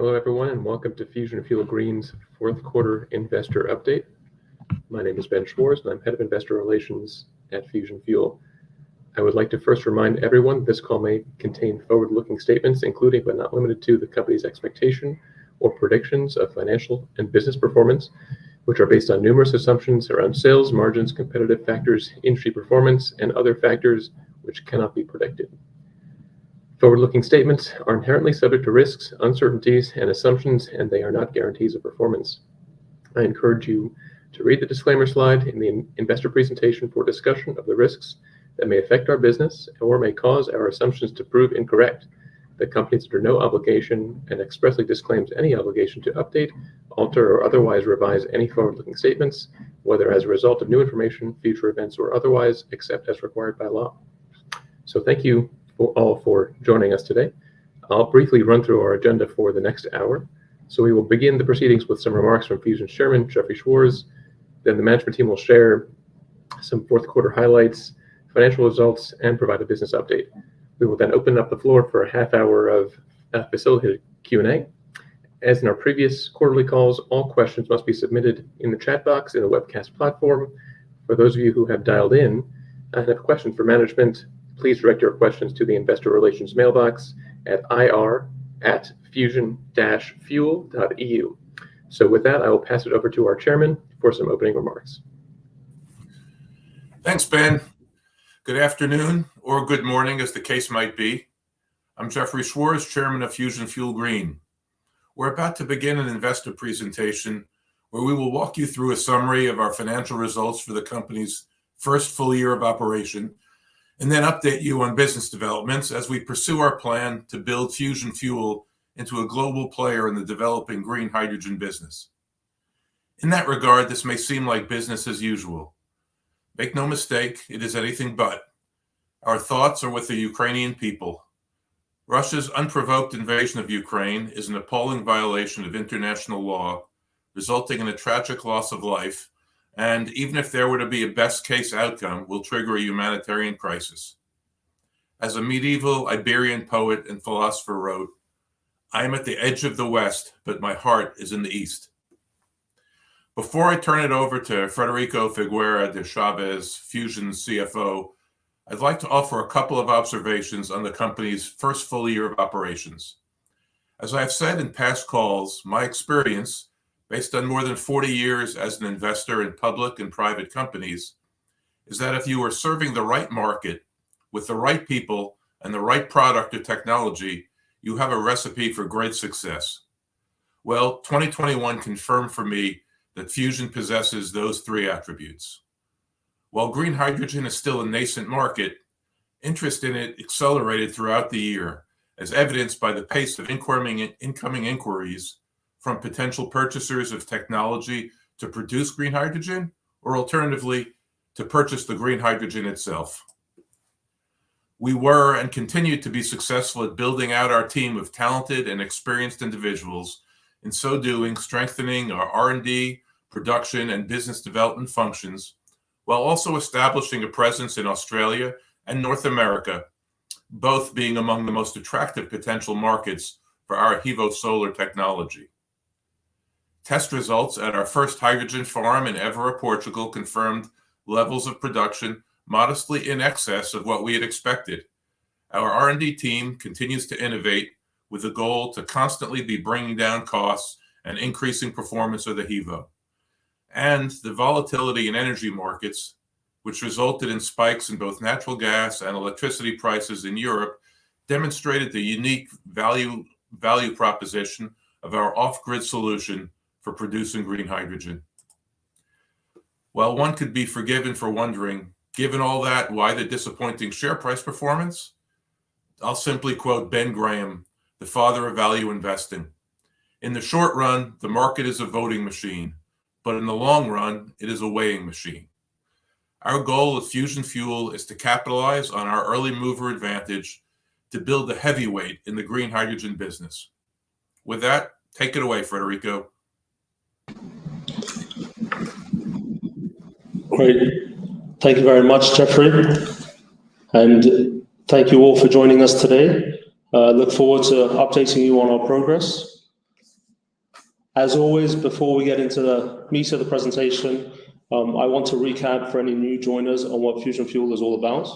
Hello, everyone, and welcome to Fusion Fuel Green's fourth quarter investor update. My name is Ben Schwartz, and I'm head of investor relations at Fusion Fuel. I would like to first remind everyone this call may contain forward-looking statements, including but not limited to the company's expectation or predictions of financial and business performance, which are based on numerous assumptions around sales, margins, competitive factors, industry performance, and other factors which cannot be predicted. Forward-looking statements are inherently subject to risks, uncertainties, and assumptions, and they are not guarantees of performance. I encourage you to read the disclaimer slide in the investor presentation for discussion of the risks that may affect our business or may cause our assumptions to prove incorrect. The company is under no obligation and expressly disclaims any obligation to update, alter, or otherwise revise any forward-looking statements, whether as a result of new information, future events, or otherwise, except as required by law. So thank you all for joining us today. I'll briefly run through our agenda for the next hour. So we will begin the proceedings with some remarks from Fusion's chairman, Jeffrey Schwartz. Then the management team will share some fourth quarter highlights, financial results, and provide a business update. We will then open up the floor for a half hour of facilitated Q&A. As in our previous quarterly calls, all questions must be submitted in the chat box in the webcast platform. For those of you who have dialed in and have a question for management, please direct your questions to the investor relations mailbox at ir@fusion-fuel.eu. So with that, I will pass it over to our chairman for some opening remarks. Thanks, Ben. Good afternoon, or good morning, as the case might be. I'm Jeffrey Schwartz, chairman of Fusion Fuel Green. We're about to begin an investor presentation where we will walk you through a summary of our financial results for the company's first full year of operation, and then update you on business developments as we pursue our plan to build Fusion Fuel into a global player in the developing green hydrogen business. In that regard, this may seem like business as usual. Make no mistake, it is anything but. Our thoughts are with the Ukrainian people. Russia's unprovoked invasion of Ukraine is an appalling violation of international law, resulting in a tragic loss of life, and even if there were to be a best-case outcome, will trigger a humanitarian crisis. As a medieval Iberian poet and philosopher wrote, "I am at the edge of the West, but my heart is in the East." Before I turn it over to Federico Figueira de Chavez, Fusion's CFO, I'd like to offer a couple of observations on the company's first full year of operations. As I have said in past calls, my experience, based on more than 40 years as an investor in public and private companies, is that if you are serving the right market with the right people and the right product or technology, you have a recipe for great success. Well, 2021 confirmed for me that Fusion possesses those three attributes. While green hydrogen is still a nascent market, interest in it accelerated throughout the year, as evidenced by the pace of incoming inquiries from potential purchasers of technology to produce green hydrogen, or alternatively, to purchase the green hydrogen itself. We were and continue to be successful at building out our team of talented and experienced individuals, in so doing strengthening our R&D, production, and business development functions, while also establishing a presence in Australia and North America, both being among the most attractive potential markets for our HEVO-Solar technology. Test results at our first hydrogen farm in Évora, Portugal, confirmed levels of production modestly in excess of what we had expected. Our R&D team continues to innovate with the goal to constantly be bringing down costs and increasing performance of the HEVO. And the volatility in energy markets, which resulted in spikes in both natural gas and electricity prices in Europe, demonstrated the unique value proposition of our off-grid solution for producing green hydrogen. While one could be forgiven for wondering, given all that, why the disappointing share price performance? I'll simply quote Ben Graham, the father of value investing. In the short run, the market is a voting machine, but in the long run, it is a weighing machine. Our goal with Fusion Fuel is to capitalize on our early mover advantage to build a heavyweight in the green hydrogen business. With that, take it away, Federico. Great. Thank you very much, Jeffrey. And thank you all for joining us today. Look forward to updating you on our progress. As always, before we get into the meat of the presentation, I want to recap for any new joiners on what Fusion Fuel is all about.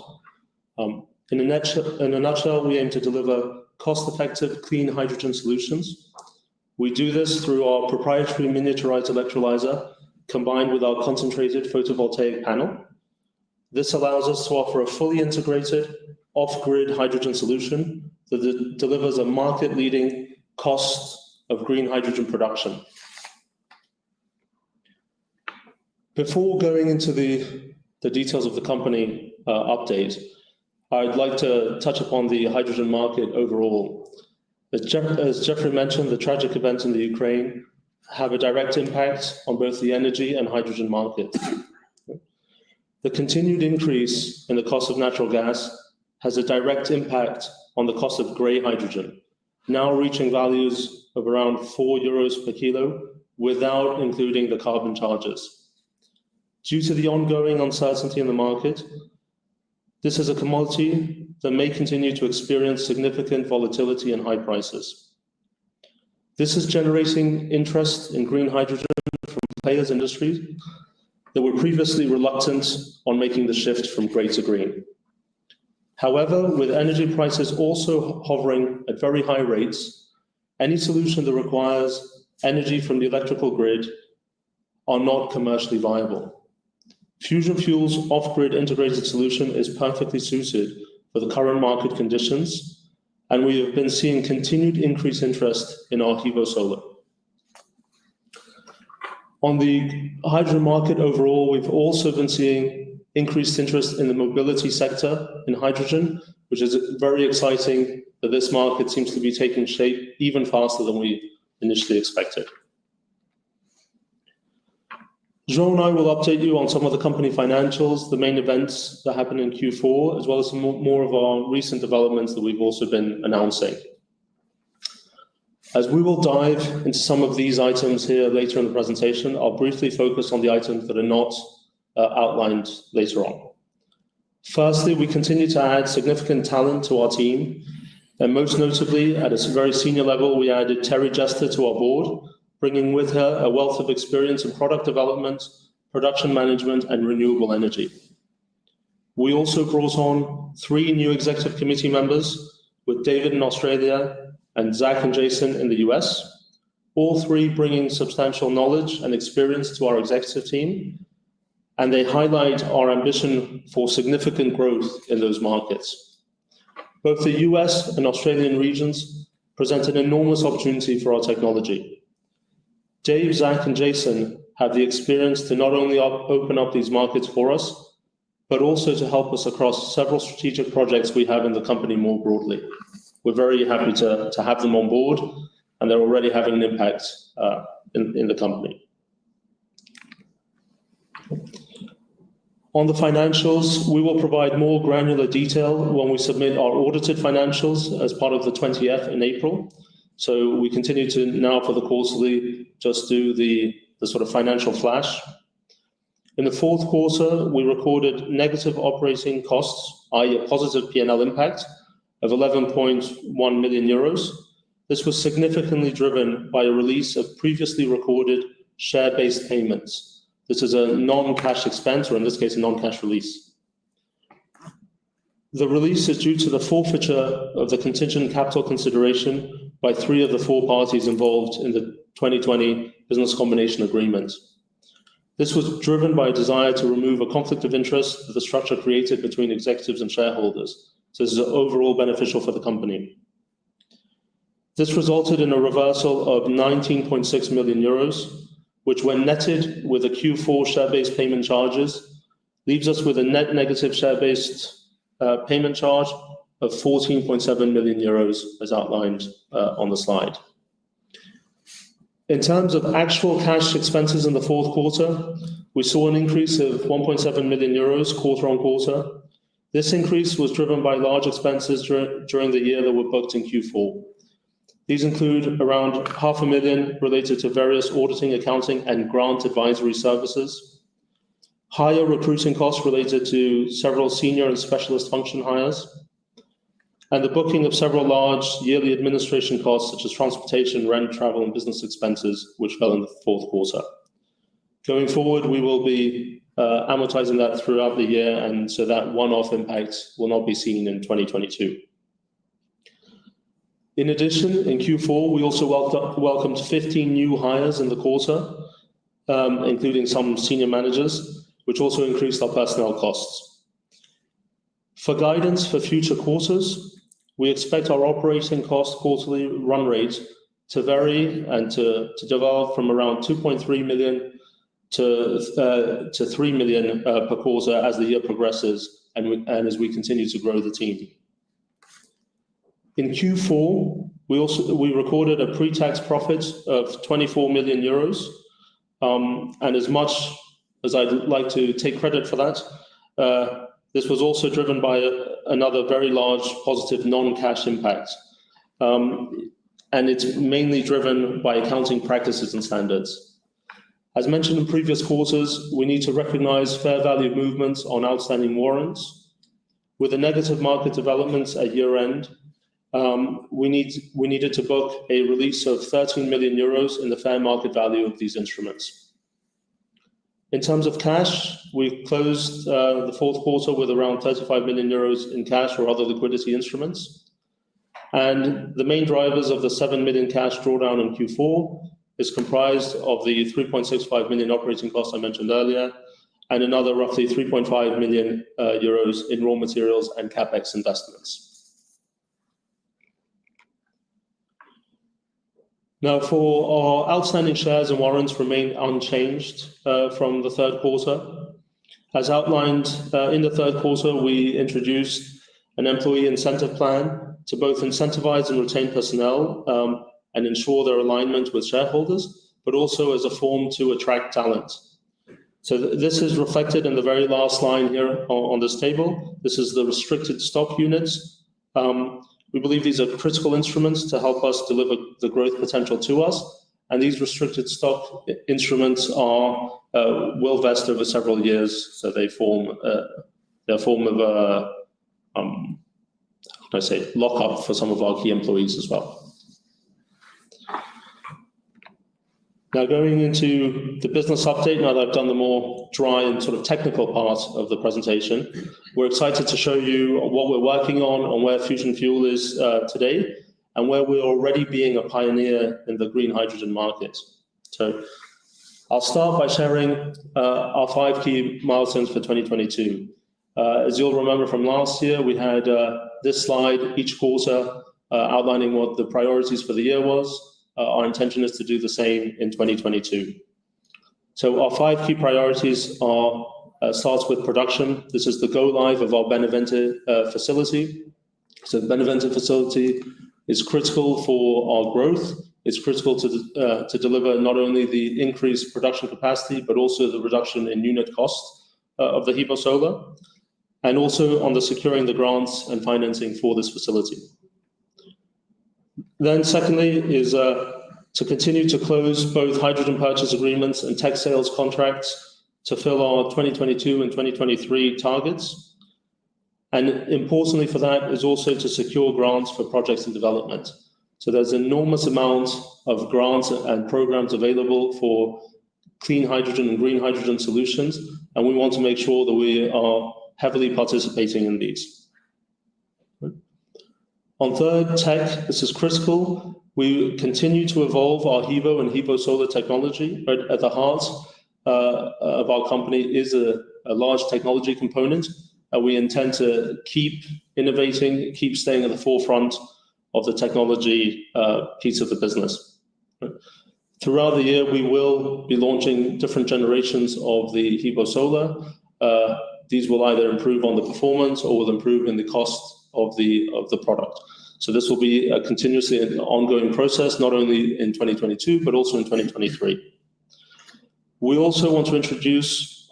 In a nutshell, we aim to deliver cost-effective, clean hydrogen solutions. We do this through our proprietary miniaturized electrolyzer combined with our concentrated photovoltaic panel. This allows us to offer a fully integrated, off-grid hydrogen solution that delivers a market-leading cost of green hydrogen production. Before going into the details of the company update, I'd like to touch upon the hydrogen market overall. As Jeffrey mentioned, the tragic events in the Ukraine have a direct impact on both the energy and hydrogen market. The continued increase in the cost of natural gas has a direct impact on the cost of grey hydrogen, now reaching values of around €4 per kilo without including the carbon charges. Due to the ongoing uncertainty in the market, this is a commodity that may continue to experience significant volatility and high prices. This is generating interest in green hydrogen from players in industries that were previously reluctant on making the shift from grey to green. However, with energy prices also hovering at very high rates, any solution that requires energy from the electrical grid are not commercially viable. Fusion Fuel's off-grid integrated solution is perfectly suited for the current market conditions, and we have been seeing continued increased interest in our HevoSolar. On the hydrogen market overall, we've also been seeing increased interest in the mobility sector in hydrogen, which is very exciting that this market seems to be taking shape even faster than we initially expected. Jean and I will update you on some of the company financials, the main events that happened in Q4, as well as some more of our recent developments that we've also been announcing. As we will dive into some of these items here later in the presentation, I'll briefly focus on the items that are not outlined later on. Firstly, we continue to add significant talent to our team, and most notably, at a very senior level, we added Terry Jester to our board, bringing with her a wealth of experience in product development, production management, and renewable energy. We also brought on 3 new executive committee members, with David in Australia and Zach and Jason in the US, all 3 bringing substantial knowledge and experience to our executive team, and they highlight our ambition for significant growth in those markets. Both the US and Australian regions present an enormous opportunity for our technology. Dave, Zach, and Jason have the experience to not only open up these markets for us, but also to help us across several strategic projects we have in the company more broadly. We're very happy to have them on board, and they're already having an impact in the company. On the financials, we will provide more granular detail when we submit our audited financials as part of the 20F in April. So we continue to now, for the quarterly, just do the sort of financial flash. In the fourth quarter, we recorded negative operating costs, i.e. a positive P&L impact of 11.1 million euros. This was significantly driven by a release of previously recorded share-based payments. This is a non-cash expense, or in this case, a non-cash release. The release is due to the forfeiture of the contingent capital consideration by 3 of the 4 parties involved in the 2020 business combination agreement. This was driven by a desire to remove a conflict of interest that the structure created between executives and shareholders. So this is overall beneficial for the company. This resulted in a reversal of 19.6 million euros, which when netted with the Q4 share-based payment charges, leaves us with a net negative share-based payment charge of 14.7 million euros as outlined on the slide. In terms of actual cash expenses in the fourth quarter, we saw an increase of 1.7 million euros quarter on quarter. This increase was driven by large expenses during the year that were booked in Q4. These include around 500,000 related to various auditing, accounting, and grant advisory services, higher recruiting costs related to several senior and specialist function hires, and the booking of several large yearly administration costs, such as transportation, rent, travel, and business expenses, which fell in the fourth quarter. Going forward, we will be amortizing that throughout the year, and so that one-off impact will not be seen in 2022. In addition, in Q4, we also welcomed 15 new hires in the quarter, including some senior managers, which also increased our personnel costs. For guidance for future quarters, we expect our operating cost quarterly run rate to vary and to develop from around 2.3 million to 3 million per quarter as the year progresses and as we continue to grow the team. In Q4, we recorded a pre-tax profit of 24 million euros, and as much as I'd like to take credit for that, this was also driven by another very large positive non-cash impact, and it's mainly driven by accounting practices and standards. As mentioned in previous quarters, we need to recognize fair value movements on outstanding warrants. With the negative market developments at year-end, we needed to book a release of 13 million euros in the fair market value of these instruments. In terms of cash, we closed the fourth quarter with around 35 million euros in cash or other liquidity instruments. And the main drivers of the 7 million cash drawdown in Q4 is comprised of the 3.65 million operating costs I mentioned earlier, and another roughly 3.5 million euros in raw materials and CapEx investments. Now, for our outstanding shares and warrants remain unchanged from the third quarter. As outlined in the third quarter, we introduced an employee incentive plan to both incentivize and retain personnel and ensure their alignment with shareholders, but also as a form to attract talent. So this is reflected in the very last line here on this table. This is the restricted stock units. We believe these are critical instruments to help us deliver the growth potential to us. And these restricted stock instruments will vest over several years. So they're a form of lockup for some of our key employees as well. Now, going into the business update, now that I've done the more dry and sort of technical part of the presentation, we're excited to show you what we're working on where Fusion Fuel is today, and where we're already being a pioneer in the green hydrogen market. So I'll start by sharing our 5 key milestones for 2022. As you'll remember from last year, we had this slide each quarter outlining what the priorities for the year was. Our intention is to do the same in 2022. So our 5 key priorities starts with production. This is the go live of our Benavente facility. So the Benavente facility is critical for our growth. It's critical to deliver not only the increased production capacity, but also the reduction in unit cost of the HEVO-Solar, and also on the securing the grants and financing for this facility. Then secondly is to continue to close both hydrogen purchase agreements and tech sales contracts to fill our 2022 and 2023 targets. And importantly for that is also to secure grants for projects in development. So there's an enormous amount of grants and programs available for clean hydrogen and green hydrogen solutions, and we want to make sure that we are heavily participating in these. On third, tech, this is critical. We continue to evolve our HEVO and HEVO-Solar technology, but at the heart of our company is a large technology component, and we intend to keep innovating, keep staying at the forefront of the technology piece of the business. Throughout the year, we will be launching different generations of the HEVO-Solar. These will either improve on the performance or will improve in the cost of the product. So this will be a continuously an ongoing process, not only in 2022, but also in 2023. We also want to introduce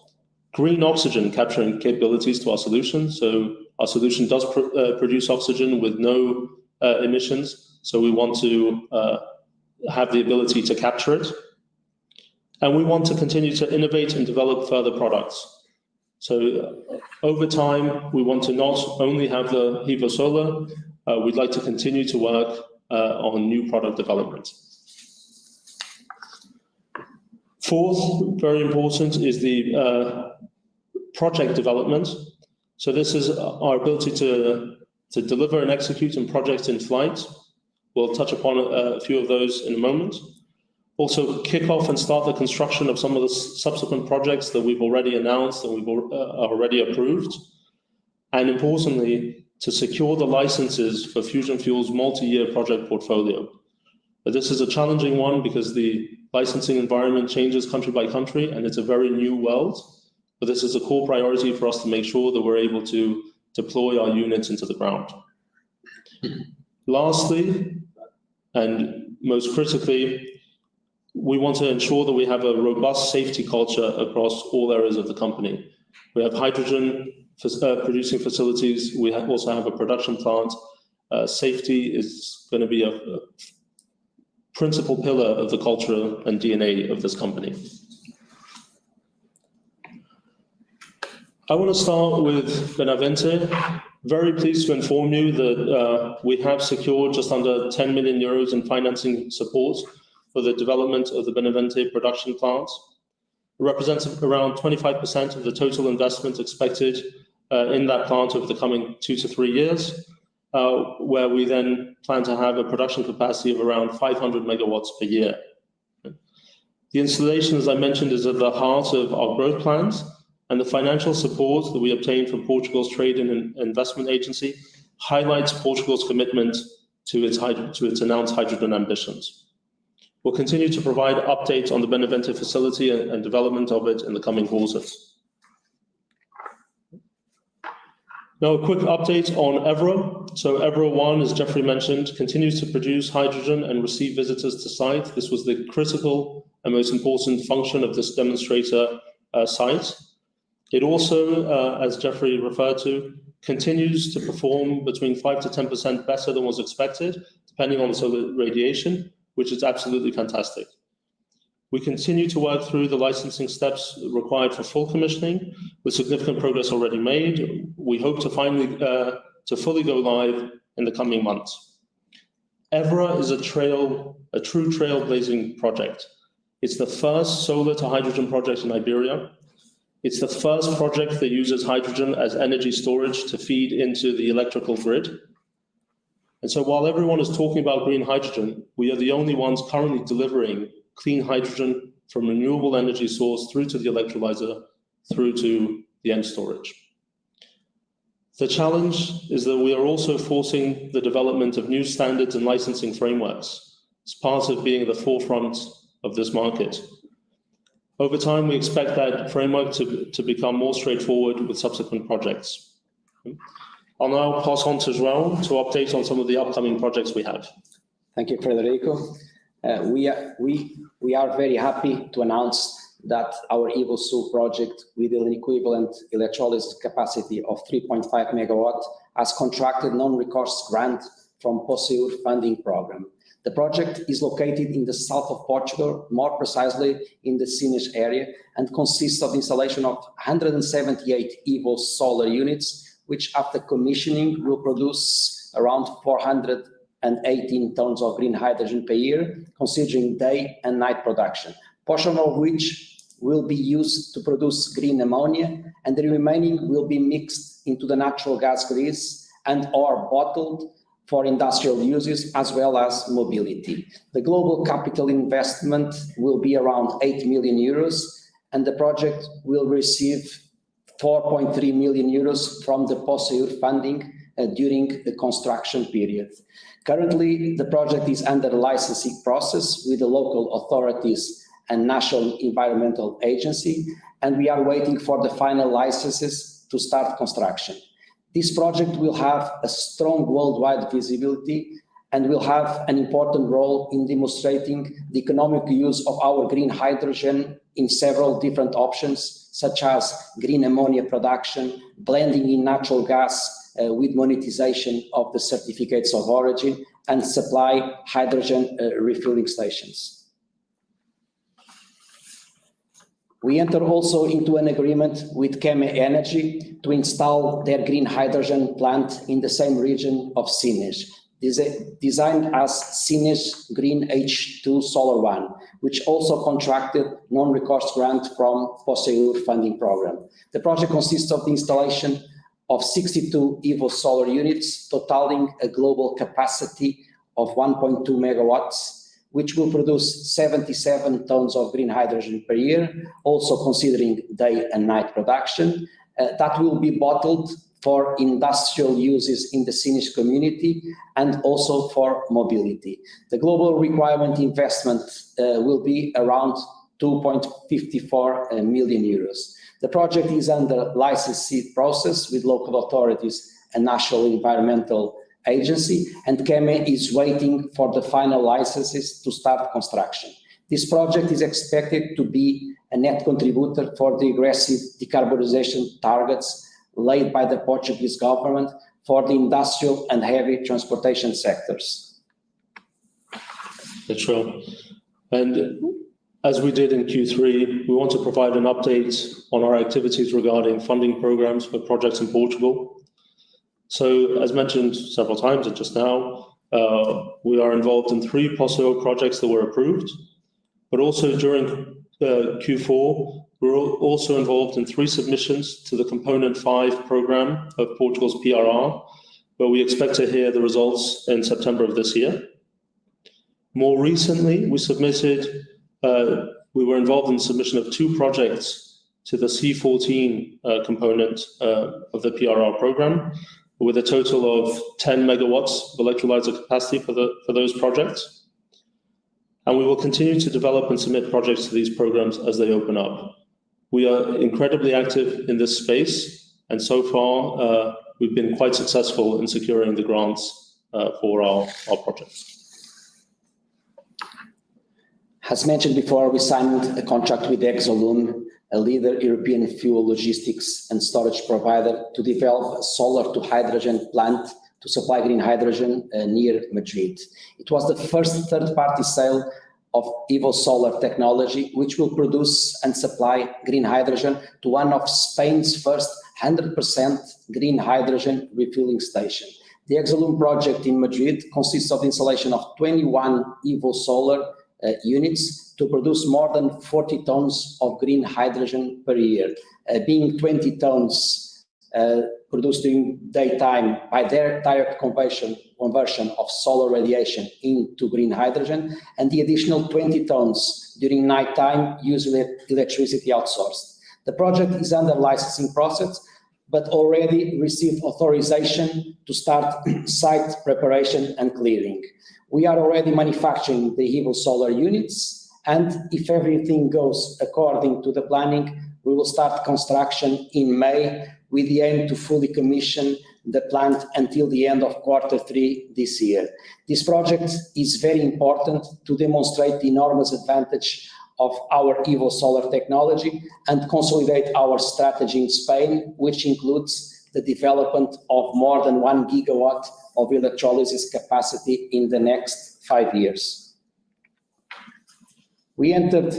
green oxygen capturing capabilities to our solution. So our solution does produce oxygen with no emissions. So we want to have the ability to capture it. And we want to continue to innovate and develop further products. So over time, we want to not only have the HEVO-Solar, we'd like to continue to work on new product development. Fourth, very important, is the project development. So this is our ability to deliver and execute on projects in flight. We'll touch upon a few of those in a moment. Also, kick off and start the construction of some of the subsequent projects that we've already announced and we've already approved. And importantly, to secure the licenses for Fusion Fuel's multi-year project portfolio. But this is a challenging one because the licensing environment changes country by country, and it's a very new world. But this is a core priority for us to make sure that we're able to deploy our units into the ground. Lastly, and most critically, we want to ensure that we have a robust safety culture across all areas of the company. We have hydrogen producing facilities. We also have a production plant. Safety is going to be a principal pillar of the culture and DNA of this company. I want to start with Benavente. Very pleased to inform you that we have secured just under 10 million euros in financing support for the development of the Benavente production plant. It represents around 25% of the total investment expected in that plant over the coming 2 to 3 years, where we then plan to have a production capacity of around 500 megawatts per year. The installation, as I mentioned, is at the heart of our growth plans, and the financial support that we obtained from Portugal's Trade and Investment Agency highlights Portugal's commitment to its announced hydrogen ambitions. We'll continue to provide updates on the Benavente facility and development of it in the coming quarters. Now, a quick update on Évora. So Évora 1, as Jeffrey mentioned, continues to produce hydrogen and receive visitors to site. This was the critical and most important function of this demonstrator site. It also, as Jeffrey referred to, continues to perform between 5 to 10% better than was expected, depending on the solar radiation, which is absolutely fantastic. We continue to work through the licensing steps required for full commissioning, with significant progress already made. We hope to finally fully go live in the coming months. Évora is a true trailblazing project. It's the first solar to hydrogen project in Iberia. It's the first project that uses hydrogen as energy storage to feed into the electrical grid. And so while everyone is talking about green hydrogen, we are the only ones currently delivering clean hydrogen from renewable energy source through to the electrolyzer, through to the end storage. The challenge is that we are also forcing the development of new standards and licensing frameworks as part of being at the forefront of this market. Over time, we expect that framework to become more straightforward with subsequent projects. I'll now pass on to João to update on some of the upcoming projects we have. Thank you, Federico. We are very happy to announce that our EvoSul project, with an equivalent electrolysis capacity of 3.5 megawatts, has contracted non-recourse grant from POSEUR funding program. The project is located in the south of Portugal, more precisely in the Sines area, and consists of installation of 178 Evo solar units, which after commissioning will produce around 418 tons of green hydrogen per year, considering day and night production, portion of which will be used to produce green ammonia, and the remaining will be mixed into the natural gas grids and or bottled for industrial uses as well as mobility. The global capital investment will be around 8 million euros, and the project will receive 4.3 million euros from the POSEUR funding during the construction period. Currently, the project is under the licensing process with the local authorities and National Environmental Agency, and we are waiting for the final licenses to start construction. This project will have a strong worldwide visibility and will have an important role in demonstrating the economic use of our green hydrogen in several different options, such as green ammonia production, blending in natural gas with monetization of the certificates of origin, and supply hydrogen refueling stations. We enter also into an agreement with Keme Energy to install their green hydrogen plant in the same region of Sines, designed as Sines Green H2 Solar One, which also contracted non-recourse grant from POSEUR funding program. The project consists of the installation of 62 EVO solar units, totaling a global capacity of 1.2 megawatts, which will produce 77 tons of green hydrogen per year, also considering day and night production. That will be bottled for industrial uses in the Sines community and also for mobility. The global requirement investment will be around 2.54 million euros. The project is under licensing process with local authorities and national environmental agency, and Keme is waiting for the final licenses to start construction. This project is expected to be a net contributor for the aggressive decarbonization targets laid by the Portuguese government for the industrial and heavy transportation sectors. That's right. And as we did in Q3, we want to provide an update on our activities regarding funding programs for projects in Portugal. So, as mentioned several times and just now, we are involved in 3 POSEUR projects that were approved, but also during Q4, we're also involved in 3 submissions to the Component 5 program of Portugal's PRR, where we expect to hear the results in September of this year. More recently, we were involved in the submission of 2 projects to the C14 component of the PRR program, with a total of 10 megawatts of electrolyzer capacity for those projects. And we will continue to develop and submit projects to these programs as they open up. We are incredibly active in this space, and so far we've been quite successful in securing the grants for our projects. As mentioned before, we signed a contract with Exolum, a leader European fuel logistics and storage provider, to develop a solar to hydrogen plant to supply green hydrogen near Madrid. It was the first third-party sale of EVO solar technology, which will produce and supply green hydrogen to one of Spain's first 100% green hydrogen refueling station. The Exolum project in Madrid consists of the installation of 21 EVO solar units to produce more than 40 tons of green hydrogen per year, being 20 tons produced during daytime by their direct conversion of solar radiation into green hydrogen, and the additional 20 tons during nighttime using electricity outsourced. The project is under licensing process, but already received authorization to start site preparation and clearing. We are already manufacturing the EVO solar units, and if everything goes according to the planning, we will start construction in May with the aim to fully commission the plant until the end of Q3 this year. This project is very important to demonstrate the enormous advantage of our EVO solar technology and consolidate our strategy in Spain, which includes the development of more than 1 gigawatt of electrolysis capacity in the next 5 years. We entered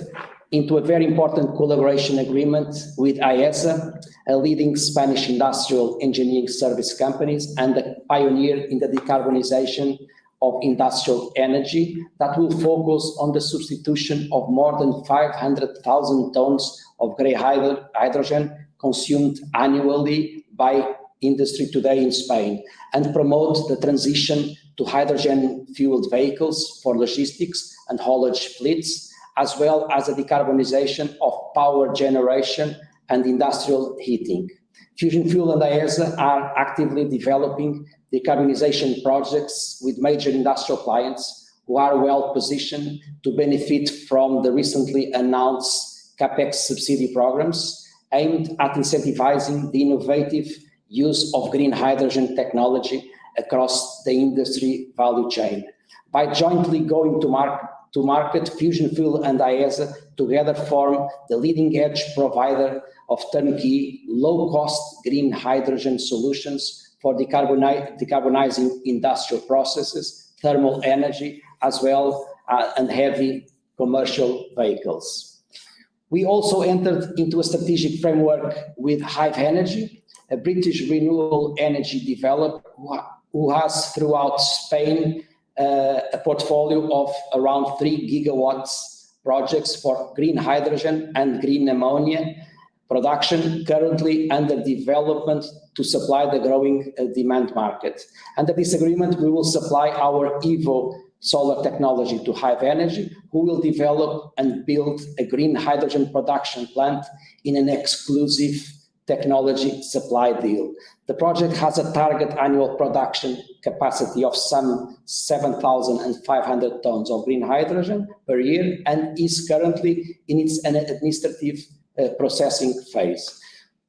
into a very important collaboration agreement with AESA, a leading Spanish industrial engineering service companies and a pioneer in the decarbonization of industrial energy that will focus on the substitution of more than 500,000 tons of grey hydrogen consumed annually by industry today in Spain, and promote the transition to hydrogen-fueled vehicles for logistics and haulage fleets, as well as the decarbonization of power generation and industrial heating. Fusion Fuel and AESA are actively developing decarbonization projects with major industrial clients who are well positioned to benefit from the recently announced CapEx subsidy programs aimed at incentivizing the innovative use of green hydrogen technology across the industry value chain. By jointly going to market, Fusion Fuel and AESA together form the leading-edge provider of turnkey, low-cost green hydrogen solutions for decarbonizing industrial processes, thermal energy, as well and heavy commercial vehicles. We also entered into a strategic framework with Hive Energy, a British renewable energy developer who has throughout Spain a portfolio of around 3 gigawatts projects for green hydrogen and green ammonia production, currently under development to supply the growing demand market. Under this agreement, we will supply our EVO solar technology to Hive Energy, who will develop and build a green hydrogen production plant in an exclusive technology supply deal. The project has a target annual production capacity of some 7,500 tons of green hydrogen per year and is currently in its administrative processing phase.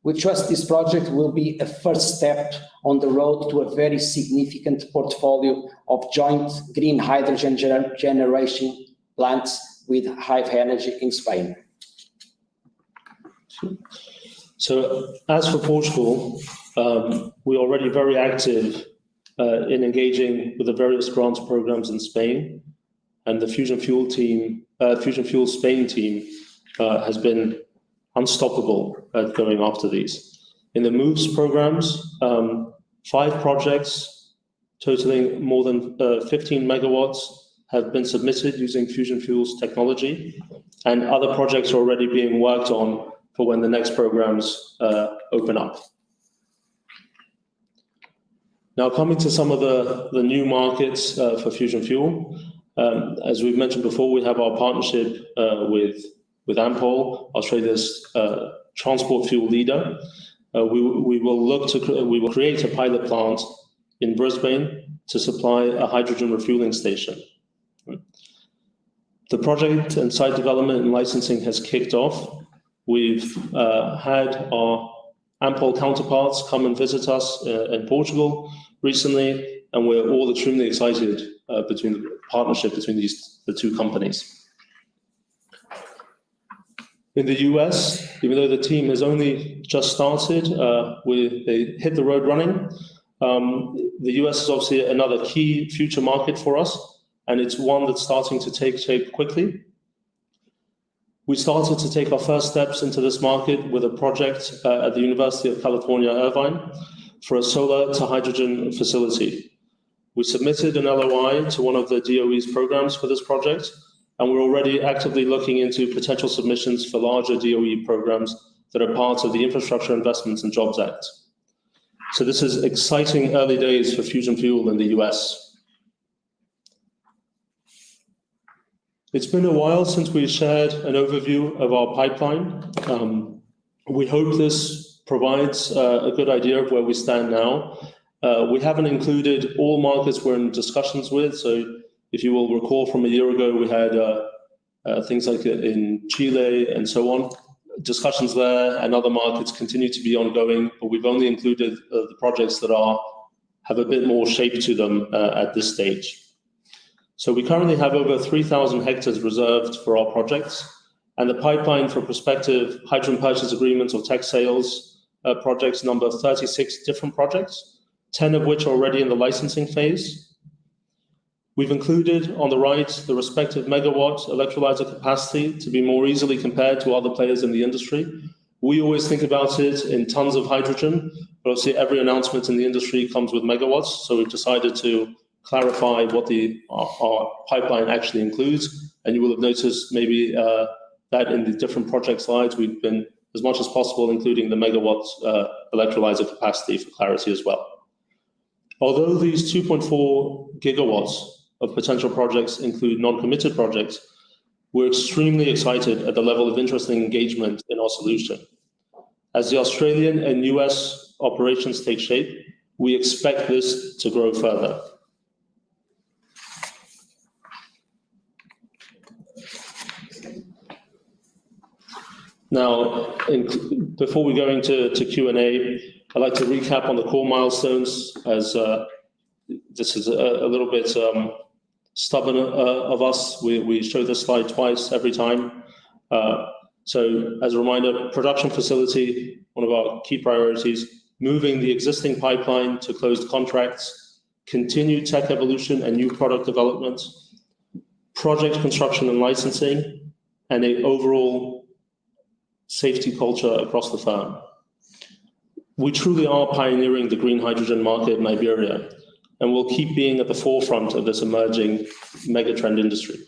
We trust this project will be a first step on the road to a very significant portfolio of joint green hydrogen generation plants with Hive Energy in Spain. So as for Portugal, we're already very active in engaging with the various grants programs in Spain, and the Fusion Fuel Spain team has been unstoppable at going after these. In the MOVES programs, 5 projects totaling more than 15 megawatts have been submitted using Fusion Fuel's technology, and other projects are already being worked on for when the next programs open up. Now, coming to some of the new markets for Fusion Fuel, as we've mentioned before, we have our partnership with Ampol, Australia's transport fuel leader. We will create a pilot plant in Brisbane to supply a hydrogen refueling station. The project and site development and licensing has kicked off. We've had our Ampol counterparts come and visit us in Portugal recently, and we're all extremely excited between the partnership between the two companies. In the US, even though the team has only just started, they hit the road running. The US is obviously another key future market for us, and it's one that's starting to take shape quickly. We started to take our first steps into this market with a project at the University of California, Irvine, for a solar to hydrogen facility. We submitted an LOI to one of the DOE's programs for this project, and we're already actively looking into potential submissions for larger DOE programs that are part of the Infrastructure Investments and Jobs Act. So this is exciting early days for Fusion Fuel in the US. It's been a while since we shared an overview of our pipeline. We hope this provides a good idea of where we stand now. We haven't included all markets we're in discussions with, so if you will recall from a year ago, we had things like in Chile and so on. Discussions there and other markets continue to be ongoing, but we've only included the projects that have a bit more shape to them at this stage. So we currently have over 3,000 hectares reserved for our projects, and the pipeline for prospective hydrogen purchase agreements or tech sales projects number 36 different projects, 10 of which are already in the licensing phase. We've included on the right the respective megawatt electrolyzer capacity to be more easily compared to other players in the industry. We always think about it in tons of hydrogen, but obviously every announcement in the industry comes with megawatts, so we've decided to clarify what our pipeline actually includes, and you will have noticed maybe that in the different project slides we've been as much as possible including the megawatts electrolyzer capacity for clarity as well. Although these 2.4 gigawatts of potential projects include non-committed projects, we're extremely excited at the level of interest and engagement in our solution. As the Australian and US operations take shape, we expect this to grow further. Now, before we go into Q&A, I'd like to recap on the core milestones, as this is a little bit stubborn of us. We show this slide twice every time. So as a reminder, production facility, one of our key priorities, moving the existing pipeline to closed contracts, continued tech evolution and new product development, project construction and licensing, and an overall safety culture across the firm. We truly are pioneering the green hydrogen market in Iberia, and will keep being at the forefront of this emerging megatrend industry.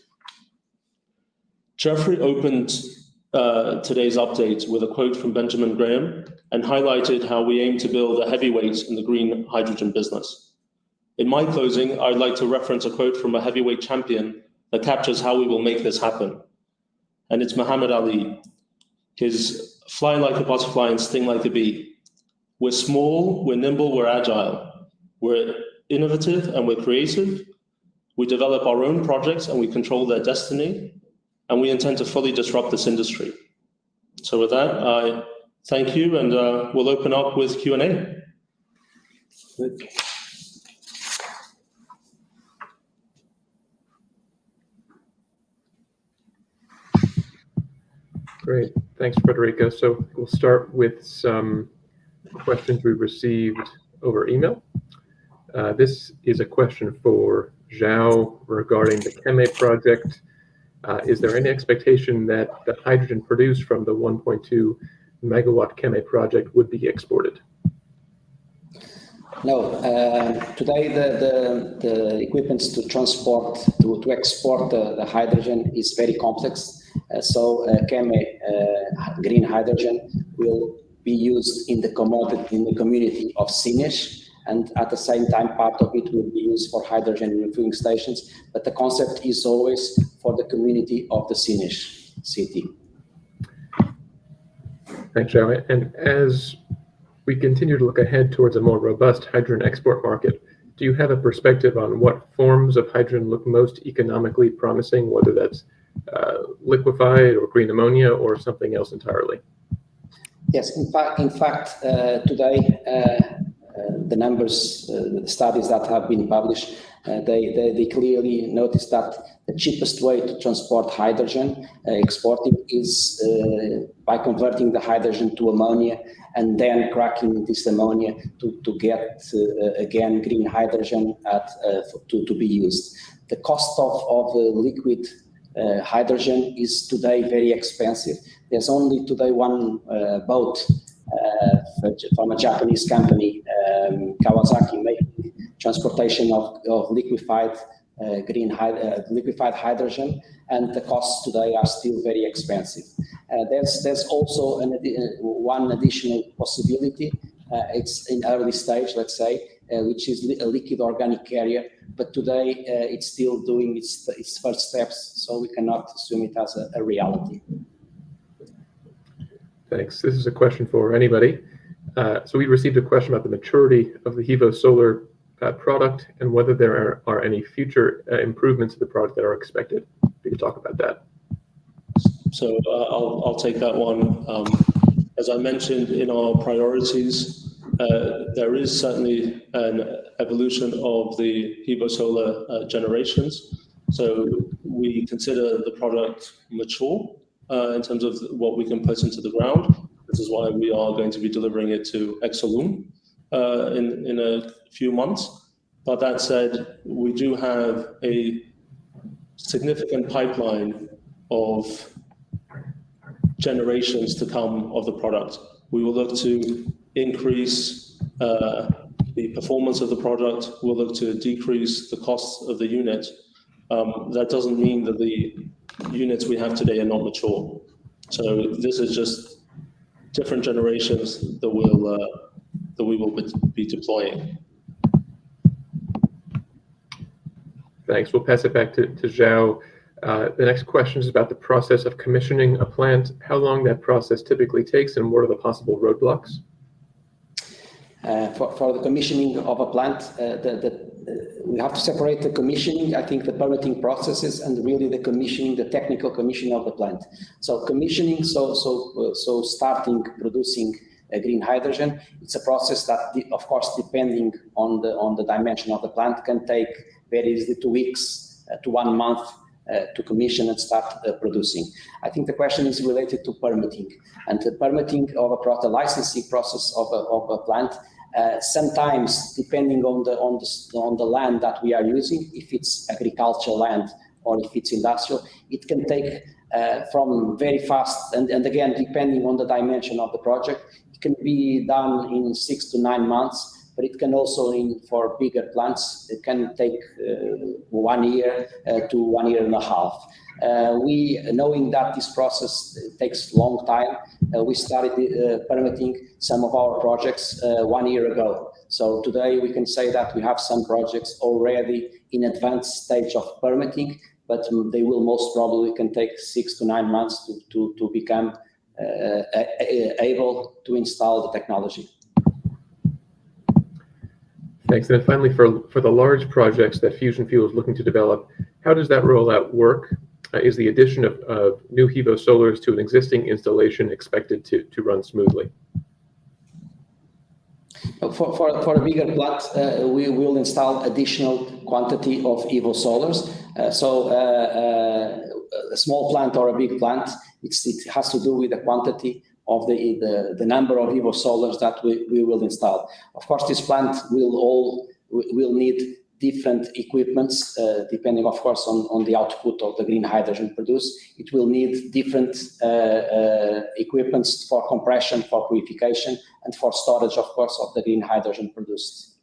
Jeffrey opened today's update with a quote from Benjamin Graham and highlighted how we aim to build a heavyweight in the green hydrogen business. In my closing, I'd like to reference a quote from a heavyweight champion that captures how we will make this happen. And it's Muhammad Ali. His fly like a butterfly and sting like a bee. We're small, we're nimble, we're agile. We're innovative and we're creative. We develop our own projects and we control their destiny. And we intend to fully disrupt this industry. So with that, I thank you, and we'll open up with Q&A. Great, thanks, Federico. So we'll start with some questions we received over email. This is a question for João regarding the Cheme project. Is there any expectation that the hydrogen produced from the 1.2 megawatt Cheme project would be exported? No, today the equipment to export the hydrogen is very complex. So Cheme green hydrogen will be used in the community of Sines, and at the same time, part of it will be used for hydrogen refueling stations. But the concept is always for the community of the Sines city. Thanks, João. And as we continue to look ahead towards a more robust hydrogen export market, do you have a perspective on what forms of hydrogen look most economically promising, whether that's liquefied or green ammonia or something else entirely? Yes, in fact, today, the numbers, the studies that have been published, they clearly notice that the cheapest way to transport hydrogen, exporting, is by converting the hydrogen to ammonia and then cracking this ammonia to get again green hydrogen to be used. The cost of liquid hydrogen is today very expensive. There's only today one boat from a Japanese company, Kawasaki, making transportation of liquefied hydrogen, and the costs today are still very expensive. There's also one additional possibility. It's in early stage, let's say, which is a liquid organic carrier, but today it's still doing its first steps, so we cannot assume it as a reality. Thanks. This is a question for anybody. So we received a question about the maturity of the HevoSolar product and whether there are any future improvements to the product that are expected. If you could talk about that. So I'll take that one. As I mentioned in our priorities, there is certainly an evolution of the HevoSolar generations. So we consider the product mature in terms of what we can put into the ground. This is why we are going to be delivering it to Exolum in a few months. But that said, we do have a significant pipeline of generations to come of the product. We will look to increase the performance of the product. We'll look to decrease the cost of the unit. That doesn't mean that the units we have today are not mature. So this is just different generations that we will be deploying. Thanks. We'll pass it back to João. The next question is about the process of commissioning a plant, how long that process typically takes, and what are the possible roadblocks? For the commissioning of a plant, we have to separate the commissioning, I think, the permitting processes, and really the commissioning, the technical commissioning of the plant. So commissioning, so starting producing green hydrogen, it's a process that, of course, depending on the dimension of the plant, can take very easily 2 weeks to 1 month to commission and start producing. I think the question is related to permitting, and the permitting of the licensing process of a plant. Sometimes, depending on the land that we are using, if it's agricultural land or if it's industrial, it can take from very fast, and again, depending on the dimension of the project, it can be done in 6 to 9 months, but it can also, for bigger plants, it can take 1 year to 1 year and a half. Knowing that this process takes a long time, we started permitting some of our projects 1 year ago. So today we can say that we have some projects already in advanced stage of permitting, but they will most probably can take 6 to 9 months to become able to install the technology. Thanks. And then finally, for the large projects that Fusion Fuel is looking to develop, how does that rollout work? Is the addition of new HEVO solars to an existing installation expected to run smoothly? For a bigger plant, we will install additional quantity of HEVO solars. So a small plant or a big plant, it has to do with the quantity of the number of HEVO solars that we will install. Of course, this plant will need different equipments, depending, of course, on the output of the green hydrogen produced. It will need different equipments for compression, for purification, and for storage, of course, of the green hydrogen produced.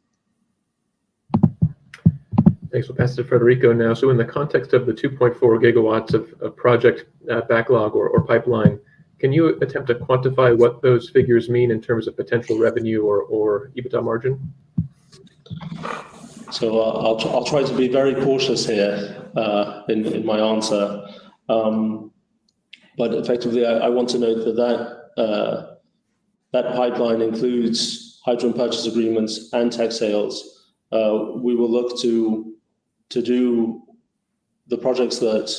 Thanks. We'll pass it to Federico now. So in the context of the 2.4 gigawatts of project backlog or pipeline, can you attempt to quantify what those figures mean in terms of potential revenue or EBITDA margin? So I'll try to be very cautious here in my answer, but effectively I want to note that pipeline includes hydrogen purchase agreements and tech sales. We will look to do the projects that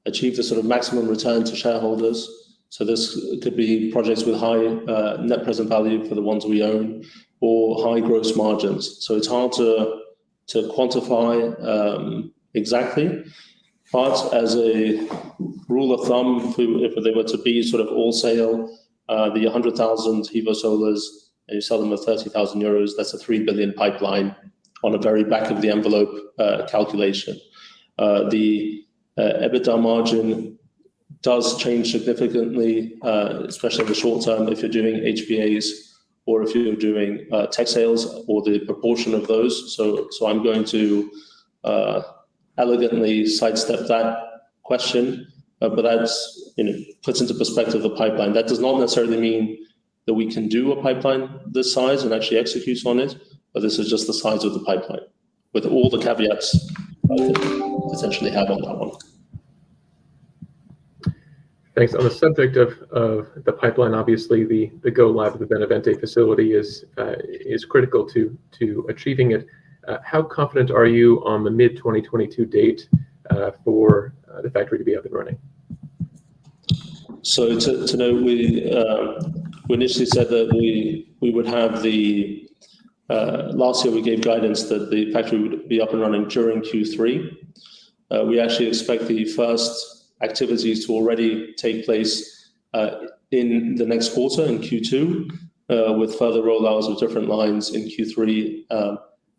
achieve the sort of maximum return to shareholders. So this could be projects with high net present value for the ones we own, or high gross margins. So it's hard to quantify exactly, but as a rule of thumb, if they were to be sort of all sale, the 100,000 HEVO solars, and you sell them at 30,000 euros, that's a 3 billion pipeline on a very back of the envelope calculation. The EBITDA margin does change significantly, especially in the short term, if you're doing HPAs or if you're doing tech sales, or the proportion of those. So I'm going to elegantly sidestep that question, but that's, puts into perspective the pipeline. That does not necessarily mean that we can do a pipeline this size and actually execute on it, but this is just the size of the pipeline, with all the caveats I could potentially have on that one. Thanks. On the subject of the pipeline, obviously the go live of the Benavente facility is critical to achieving it. How confident are you on the mid-2022 date for the factory to be up and running? So to know, we initially said that we would have the last year we gave guidance that the factory would be up and running during Q3. We actually expect the first activities to already take place in the next quarter, in Q2, with further rollouts of different lines in Q3,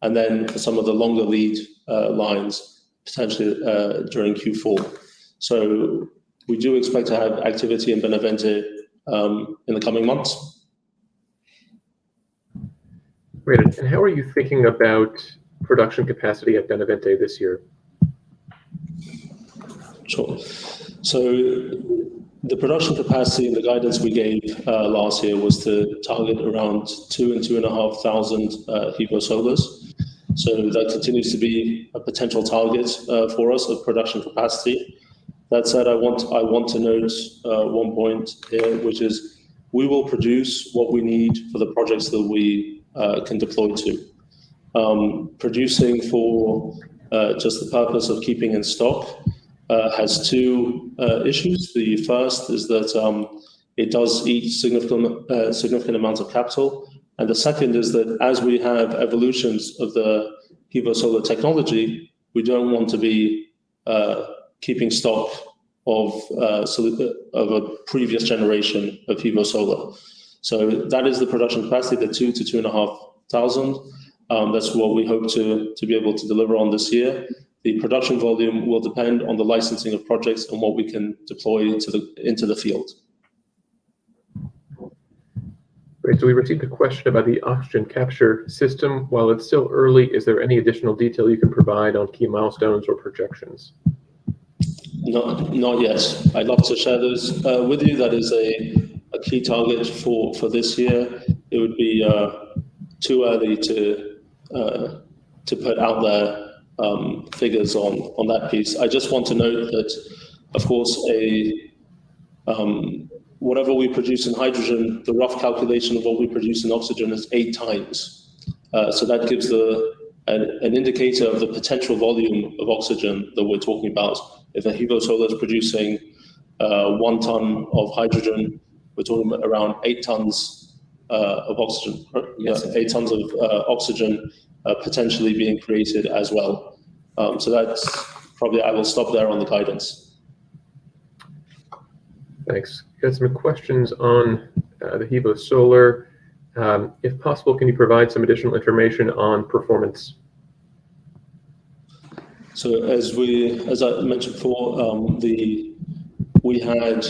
and then for some of the longer lead lines, potentially during Q4. So we do expect to have activity in Benavente in the coming months. Great. And how are you thinking about production capacity at Benavente this year? Sure. So the production capacity and the guidance we gave last year was to target around 2,000 and 2,500 HEVO solars. So that continues to be a potential target for us of production capacity. That said, I want to note one point here, which is we will produce what we need for the projects that we can deploy to. Producing for just the purpose of keeping in stock has two issues. The first is that it does eat significant amounts of capital. And the second is that as we have evolutions of the HEVO solar technology, we don't want to be keeping stock of a previous generation of HEVO solar. So that is the production capacity, the 2,000 to 2,500. That's what we hope to be able to deliver on this year. The production volume will depend on the licensing of projects and what we can deploy into the field. Great. So we received a question about the oxygen capture system. While it's still early, is there any additional detail you can provide on key milestones or projections? Not yet. I'd love to share those with you. That is a key target for this year. It would be too early to put out there figures on that piece. I just want to note that, of course, whatever we produce in hydrogen, the rough calculation of what we produce in oxygen is 8 times. So that gives an indicator of the potential volume of oxygen that we're talking about. If a HEVO-Solar is producing 1 ton of hydrogen, we're talking about around 8 tons of oxygen. Yes. 8 tons of oxygen potentially being created as well. So that's probably, I will stop there on the guidance. Thanks. Got some questions on the HEVO-Solar. If possible, can you provide some additional information on performance? So as I mentioned before, we had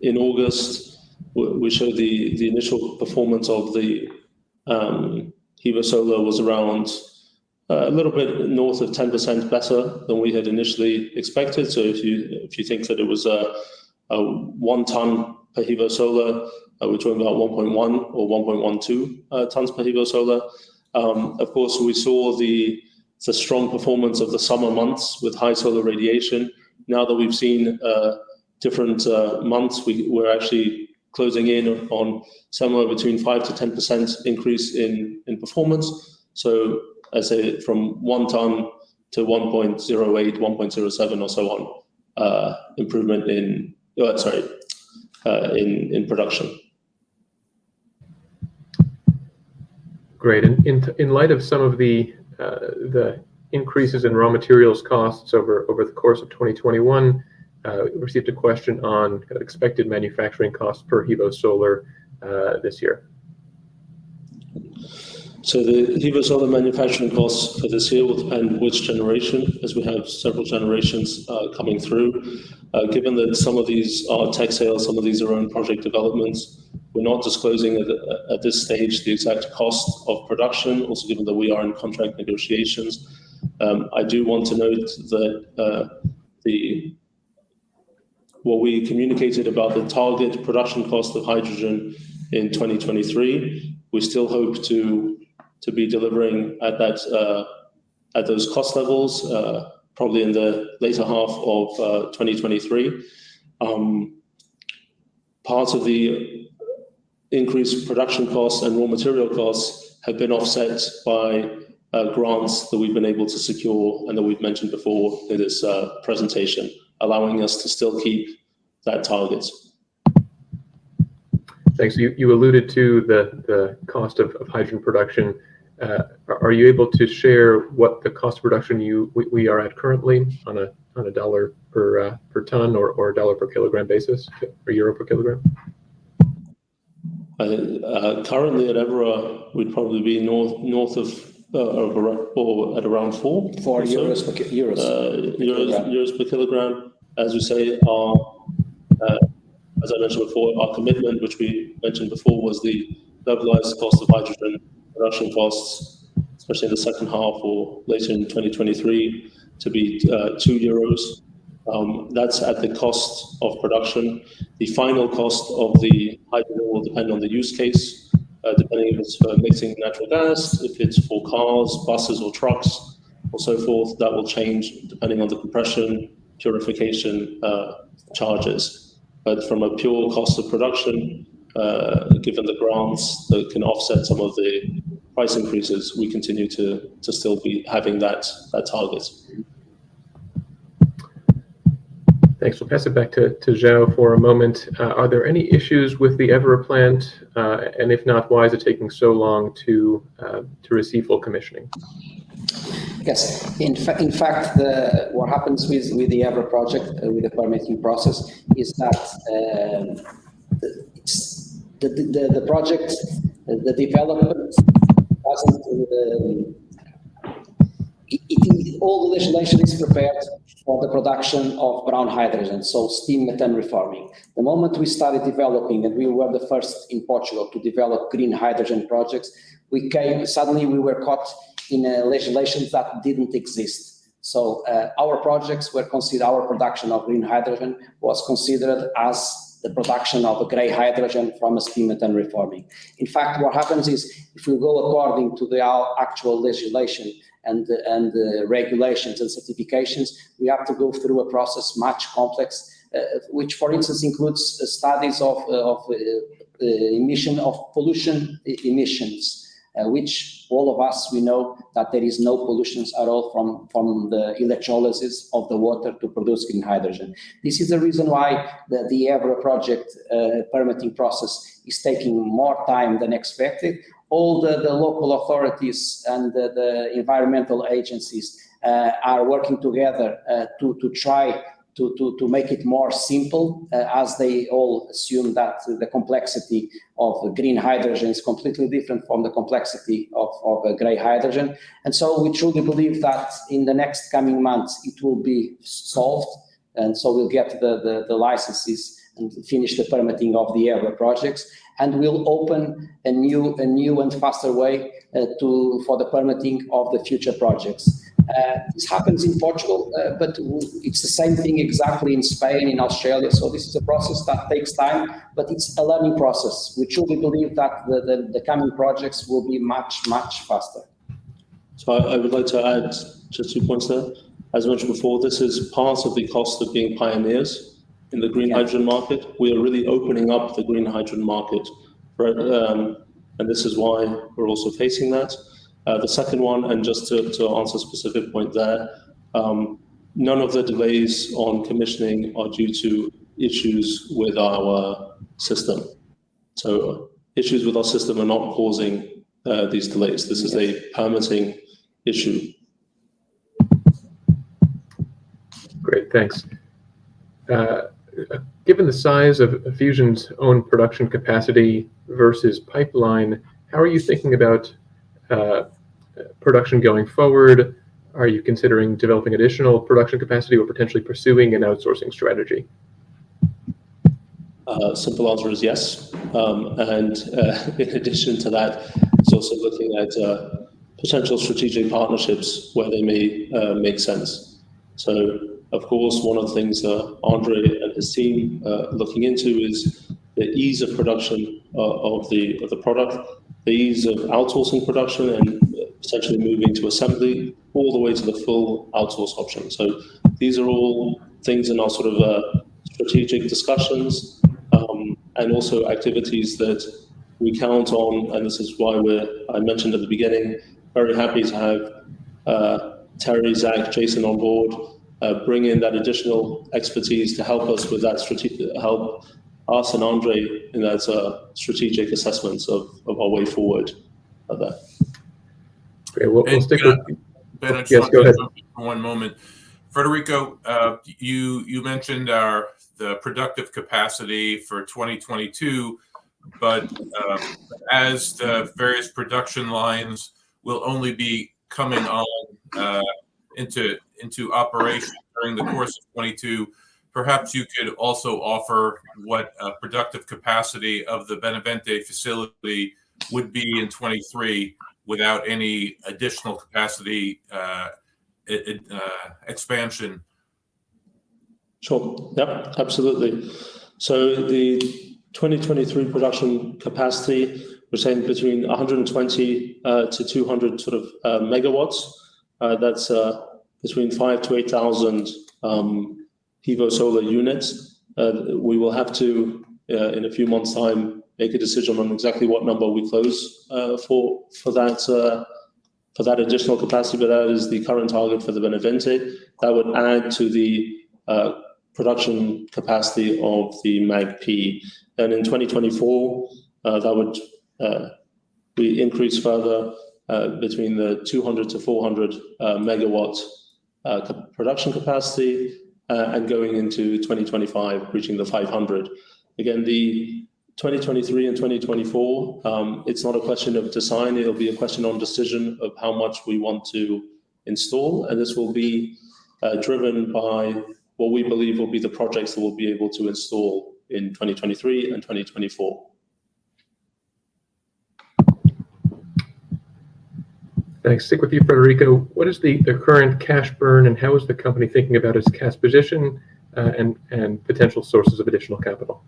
in August, we showed the initial performance of the HEVO-Solar was around a little bit north of 10% better than we had initially expected. So if you think that it was a 1 ton per HEVO-Solar, we're talking about 1.1 or 1.12 tons per HEVO-Solar. Of course, we saw the strong performance of the summer months with high solar radiation. Now that we've seen different months, we're actually closing in on somewhere between 5 to 10% increase in performance. So I say from 1 ton to 1.08, 1.07 or so on, improvement in production. Great. And in light of some of the increases in raw materials costs over the course of 2021, we received a question on expected manufacturing costs per HEVO-Solar this year. So the HEVO-Solar manufacturing costs for this year will depend which generation, as we have several generations coming through. Given that some of these are tech sales, some of these are own project developments, we're not disclosing at this stage the exact cost of production, also given that we are in contract negotiations. I do want to note that what we communicated about the target production cost of hydrogen in 2023, we still hope to be delivering at those cost levels, probably in the later half of 2023. Part of the increased production costs and raw material costs have been offset by grants that we've been able to secure and that we've mentioned before in this presentation, allowing us to still keep that target. Thanks. You alluded to the cost of hydrogen production. Are you able to share what the cost of production we are at currently on a dollar per ton or dollar per kilogram basis, or euro per kilogram? Currently at Evora, we'd probably be north of or at around 4 euros per kilogram. As we say, as I mentioned before, our commitment, which we mentioned before, was the levelized cost of hydrogen production costs, especially in the second half or later in 2023, to be 2 euros. That's at the cost of production. The final cost of the hydrogen will depend on the use case, depending if it's for mixing natural gas, if it's for cars, buses, or trucks, or so forth. That will change depending on the compression, purification charges. But from a pure cost of production, given the grants that can offset some of the price increases, we continue to still be having that target. Thanks. We'll pass it back to João for a moment. Are there any issues with the Evora plant? And if not, why is it taking so long to receive full commissioning? Yes, in fact, what happens with the Evora project, with the permitting process, is that the project, the development doesn't. all the legislation is prepared for the production of brown hydrogen, so steam methane reforming. The moment we started developing, and we were the first in Portugal to develop green hydrogen projects, suddenly we were caught in a legislation that didn't exist. So our projects were considered, our production of green hydrogen was considered as the production of a grey hydrogen from a steam methane reforming. In fact, what happens is, if we go according to the actual legislation and regulations and certifications, we have to go through a process much complex, which, for instance, includes studies of pollution emissions, which all of us, we know that there is no pollutions at all from the electrolysis of the water to produce green hydrogen. This is the reason why the Évora project permitting process is taking more time than expected. All the local authorities and the environmental agencies are working together to try to make it more simple, as they all assume that the complexity of green hydrogen is completely different from the complexity of grey hydrogen. And so we truly believe that in the next coming months, it will be solved. And so we'll get the licenses and finish the permitting of the Évora projects. And we'll open a new and faster way for the permitting of the future projects. This happens in Portugal, but it's the same thing exactly in Spain, in Australia. So this is a process that takes time, but it's a learning process. We truly believe that the coming projects will be much, much faster. So I would like to add just 2 points there. As mentioned before, this is part of the cost of being pioneers in the green hydrogen market. We are really opening up the green hydrogen market, and this is why we're also facing that. The second one, and just to answer a specific point there, none of the delays on commissioning are due to issues with our system. So issues with our system are not causing these delays. This is a permitting issue. Great, thanks. Given the size of Fusion's own production capacity versus pipeline, how are you thinking about production going forward? Are you considering developing additional production capacity or potentially pursuing an outsourcing strategy? Simple answer is yes. And in addition to that, it's also looking at potential strategic partnerships where they may make sense. So, of course, one of the things Andre and his team looking into is the ease of production of the product, the ease of outsourcing production, and potentially moving to assembly all the way to the full outsource option. So these are all things in our sort of strategic discussions, and also activities that we count on. And this is why I mentioned at the beginning, very happy to have Terry, Zach, Jason on board, bring in that additional expertise to help us with that help us and Andre in that strategic assessments of our way forward of that. Okay, we'll stick with... Ben, I just yes, want go to ahead. for one moment. Federico, you mentioned the productive capacity for 2022, but as the various production lines will only be coming on into operation during the course of 22, perhaps you could also offer what productive capacity of the Benavente facility would be in 23 without any additional capacity expansion. Sure. Yep, absolutely. So the 2023 production capacity, we're saying between 120 to 200 sort of megawatts. That's between 5,000 to 8,000 Pivo solar units. We will have to, in a few months' time, make a decision on exactly what number we close for that additional capacity, but that is the current target for the Benavente. That would add to the production capacity of the MAG-P. And in 2024, that would be increased further between the 200 to 400 megawatt production capacity, and going into 2025, reaching the 500. Again, the 2023 and 2024, it's not a question of design, it'll be a question on decision of how much we want to install, and this will be driven by what we believe will be the projects that we'll be able to install in 2023 and 2024. Thanks. Stick with you, Federico. What is the current cash burn, and how is the company thinking about its cash position and potential sources of additional capital?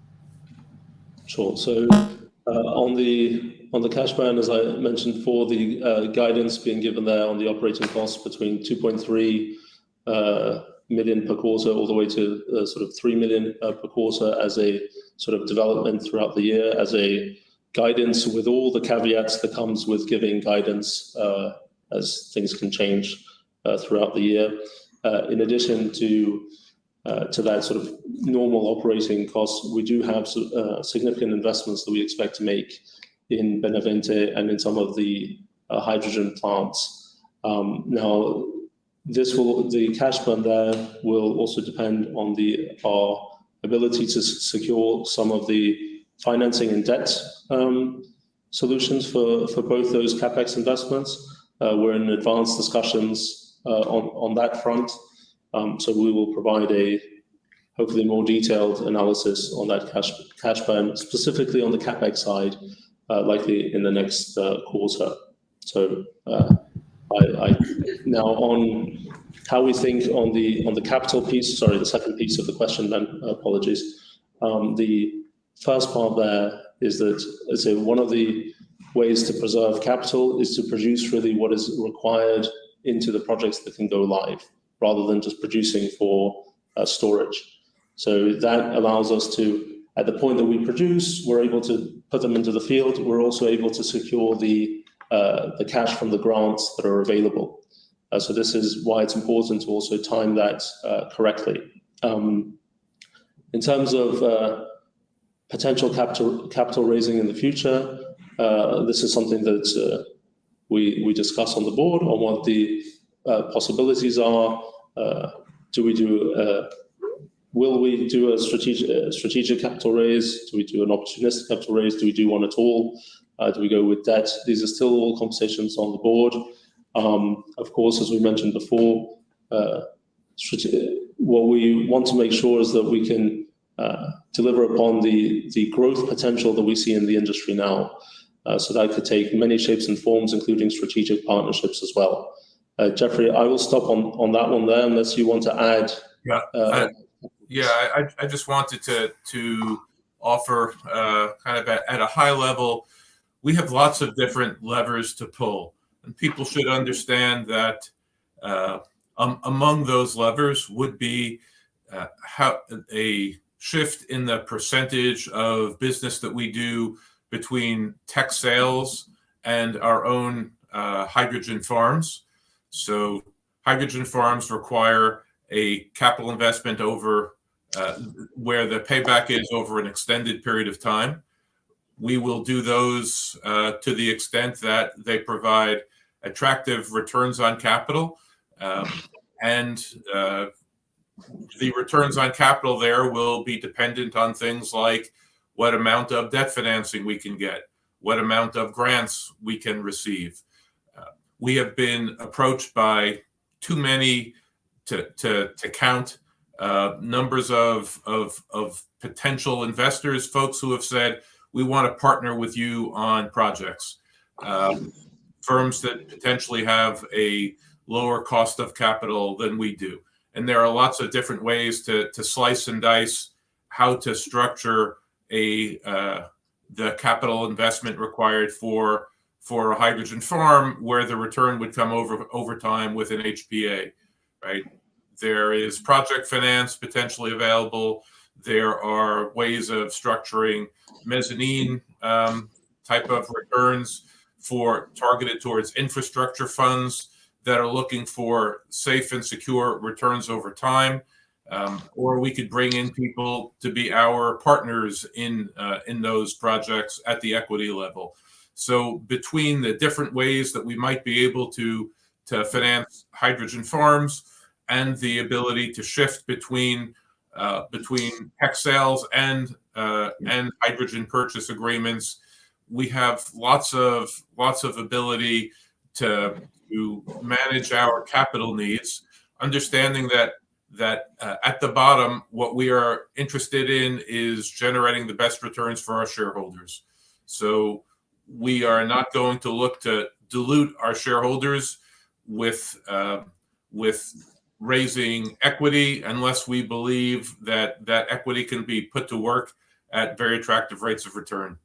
Sure. So on the cash burn, as I mentioned, for the guidance being given there on the operating costs between 2.3 million per quarter all the way to sort of 3 million per quarter as a sort of development throughout the year, as a guidance with all the caveats that comes with giving guidance as things can change throughout the year. In addition to that sort of normal operating costs, we do have significant investments that we expect to make in Benavente and in some of the hydrogen plants. Now, the cash burn there will also depend on our ability to secure some of the financing and debt solutions for both those CapEx investments. We're in advanced discussions on that front. So we will provide a hopefully more detailed analysis on that cash burn, specifically on the CapEx side, likely in the next quarter. So now on how we think on the capital piece, sorry, the second piece of the question then, apologies. The first part there is that, as I say, one of the ways to preserve capital is to produce really what is required into the projects that can go live, rather than just producing for storage. So that allows us to, at the point that we produce, we're able to put them into the field. We're also able to secure the cash from the grants that are available. So this is why it's important to also time that correctly. In terms of potential capital raising in the future, this is something that we discuss on the board on what the possibilities are. Will we do a strategic capital raise? Do we do an opportunistic capital raise? Do we do one at all? Do we go with debt? These are still all conversations on the board. Of course, as we mentioned before, what we want to make sure is that we can deliver upon the growth potential that we see in the industry now. So that could take many shapes and forms, including strategic partnerships as well. Jeffrey, I will stop on that one there, unless you want to add. I just wanted to offer kind of at a high level, we have lots of different levers to pull, and people should understand that among those levers would be how a shift in the percentage of business that we do between tech sales and our own hydrogen farms. So hydrogen farms require a capital investment over where the payback is over an extended period of time. We will do those to the extent that they provide attractive returns on capital. And the returns on capital there will be dependent on things like what amount of debt financing we can get, what amount of grants we can receive. We have been approached by too many to count numbers of potential investors, folks who have said, we want to partner with you on projects. Firms that potentially have a lower cost of capital than we do. And there are lots of different ways to slice and dice how to structure the capital investment required for a hydrogen farm, where the return would come over time with an HPA, right? There is project finance potentially available. There are ways of structuring mezzanine type of returns targeted towards infrastructure funds that are looking for safe and secure returns over time. Or we could bring in people to be our partners in those projects at the equity level. So between the different ways that we might be able to finance hydrogen farms and the ability to shift between tech sales and hydrogen purchase agreements, we have lots of ability to manage our capital needs, understanding that at the bottom, what we are interested in is generating the best returns for our shareholders. So we are not going to look to dilute our shareholders with raising equity unless we believe that equity can be put to work at very attractive rates of return.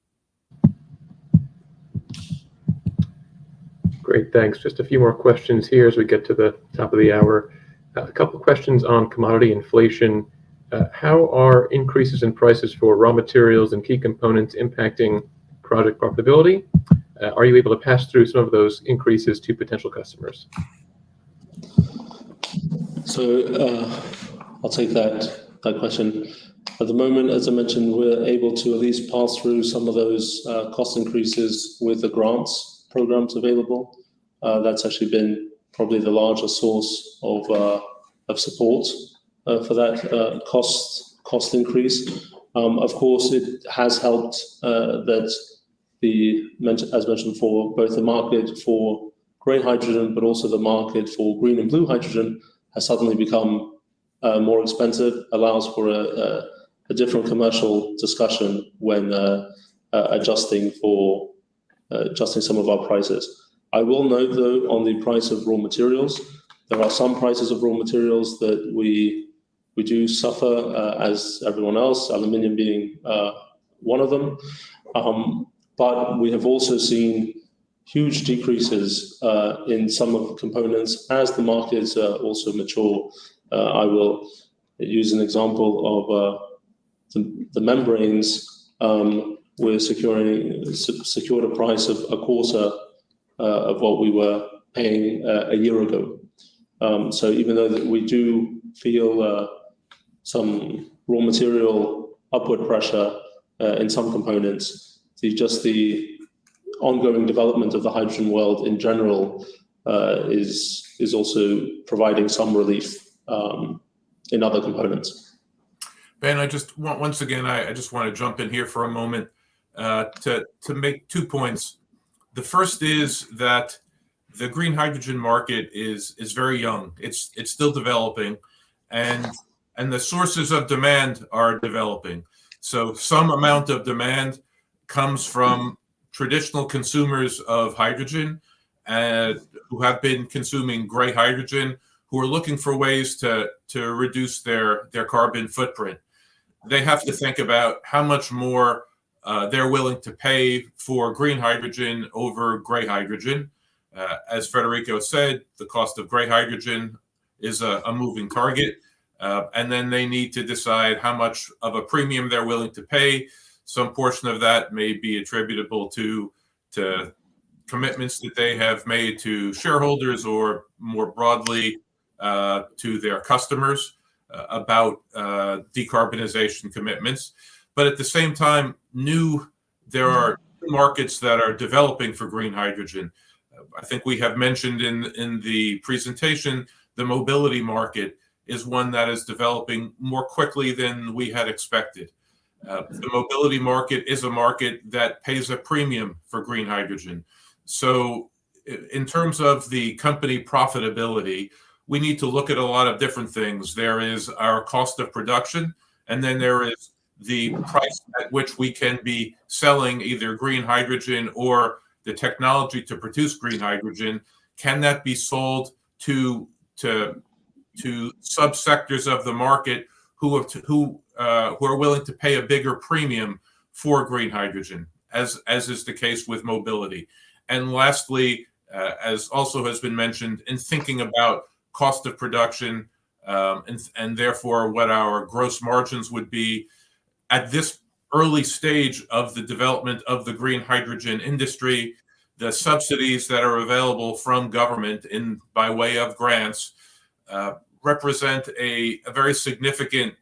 Great, thanks. Just a few more questions here as we get to the top of the hour. A couple of questions on commodity inflation. How are increases in prices for raw materials and key components impacting project profitability? Are you able to pass through some of those increases to potential customers? So I'll take that question. At the moment, as I mentioned, we're able to at least pass through some of those cost increases with the grants programs available. That's actually been probably the largest source of support for that cost increase. Of course, it has helped that as mentioned before, both the market for grey hydrogen, but also the market for green and blue hydrogen has suddenly become more expensive, allows for a different commercial discussion when adjusting some of our prices. I will note, though, on the price of raw materials, there are some prices of raw materials that we do suffer as everyone else, aluminium being one of them. But we have also seen huge decreases in some of the components as the markets also mature. I will use an example of the membranes. We're secured a price of a quarter of what we were paying a year ago. So even though that we do feel some raw material upward pressure in some components, the ongoing development of the hydrogen world in general is also providing some relief in other components. Ben, I just want to jump in here for a moment to make 2 points. The first is that the green hydrogen market is very young. It's still developing, and the sources of demand are developing. So some amount of demand comes from traditional consumers of hydrogen who have been consuming gray hydrogen, who are looking for ways to reduce their carbon footprint. They have to think about how much more they're willing to pay for green hydrogen over gray hydrogen. As Federico said, the cost of gray hydrogen is a moving target. And then they need to decide how much of a premium they're willing to pay. Some portion of that may be attributable to commitments that they have made to shareholders or more broadly to their customers about decarbonization commitments. But at the same time, there are markets that are developing for green hydrogen. I think we have mentioned in the presentation, the mobility market is one that is developing more quickly than we had expected. The mobility market is a market that pays a premium for green hydrogen. So in terms of the company profitability, we need to look at a lot of different things. There is our cost of production, and then there is the price at which we can be selling either green hydrogen or the technology to produce green hydrogen. Can that be sold to subsectors of the market who are willing to pay a bigger premium for green hydrogen, as is the case with mobility? And lastly, as also has been mentioned, in thinking about cost of production and therefore what our gross margins would be at this early stage of the development of the green hydrogen industry, the subsidies that are available from government by way of grants represent a very significant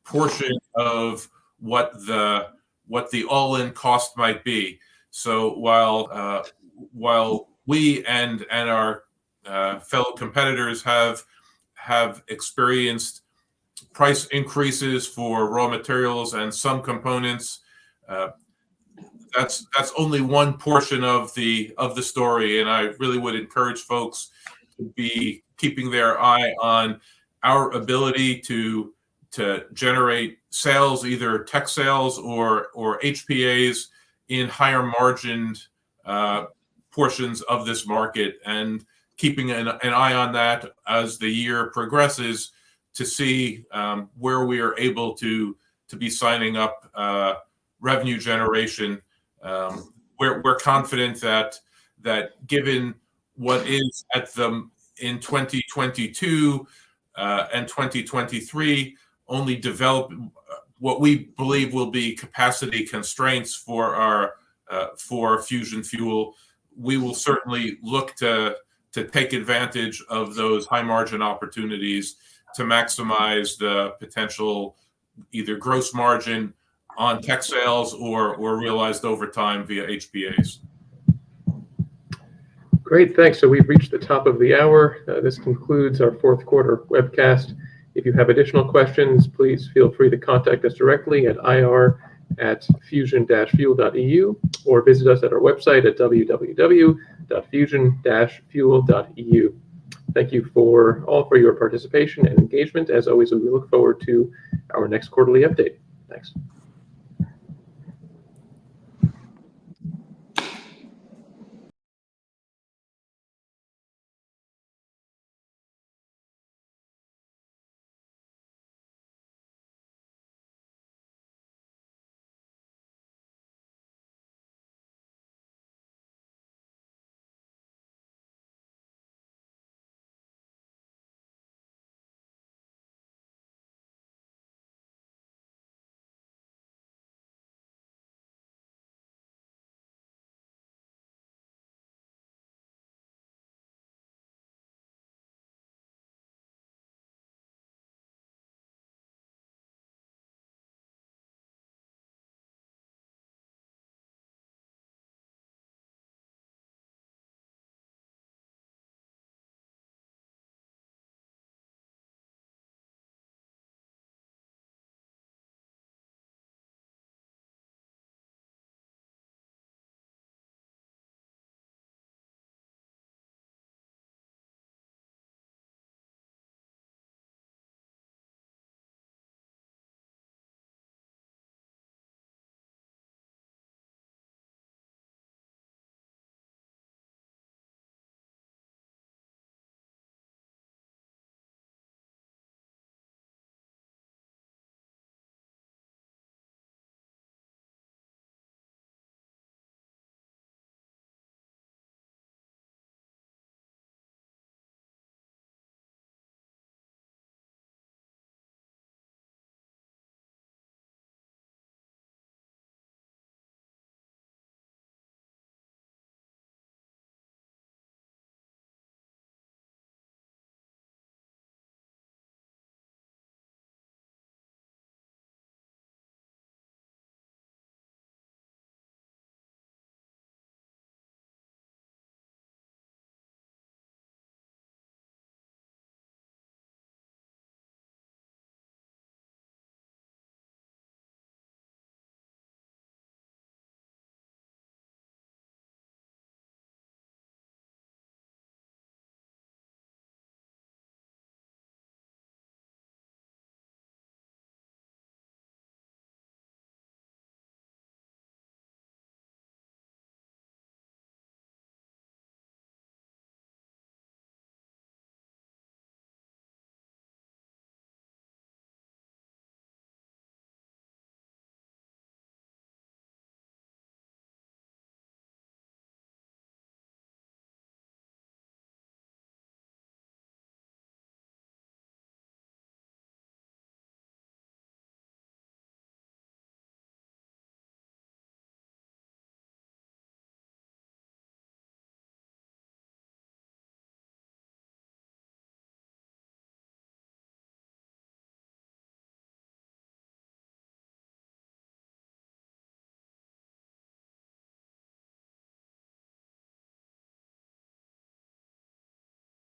portion of what the all-in cost might be. So while we and our fellow competitors have experienced price increases for raw materials and some components, that's only one portion of the story, and I really would encourage folks to be keeping their eye on our ability to generate sales, either tech sales or HPAs in higher margined portions of this market, and keeping an eye on that as the year progresses to see where we are able to be signing up revenue generation. We're confident that given what is at the in 2022 and 2023 only develop what we believe will be capacity constraints for our for Fusion Fuel, we will certainly look to take advantage of those high margin opportunities to maximize the potential either gross margin on tech sales or realized over time via HPAs. Great, thanks. So we've reached the top of the hour. This concludes our fourth quarter webcast. If you have additional questions, please feel free to contact us directly at ir@fusion-fuel.eu or visit us at our website at www.fusion-fuel.eu. Thank you all for your participation and engagement. As always, we look forward to our next quarterly update. Thanks.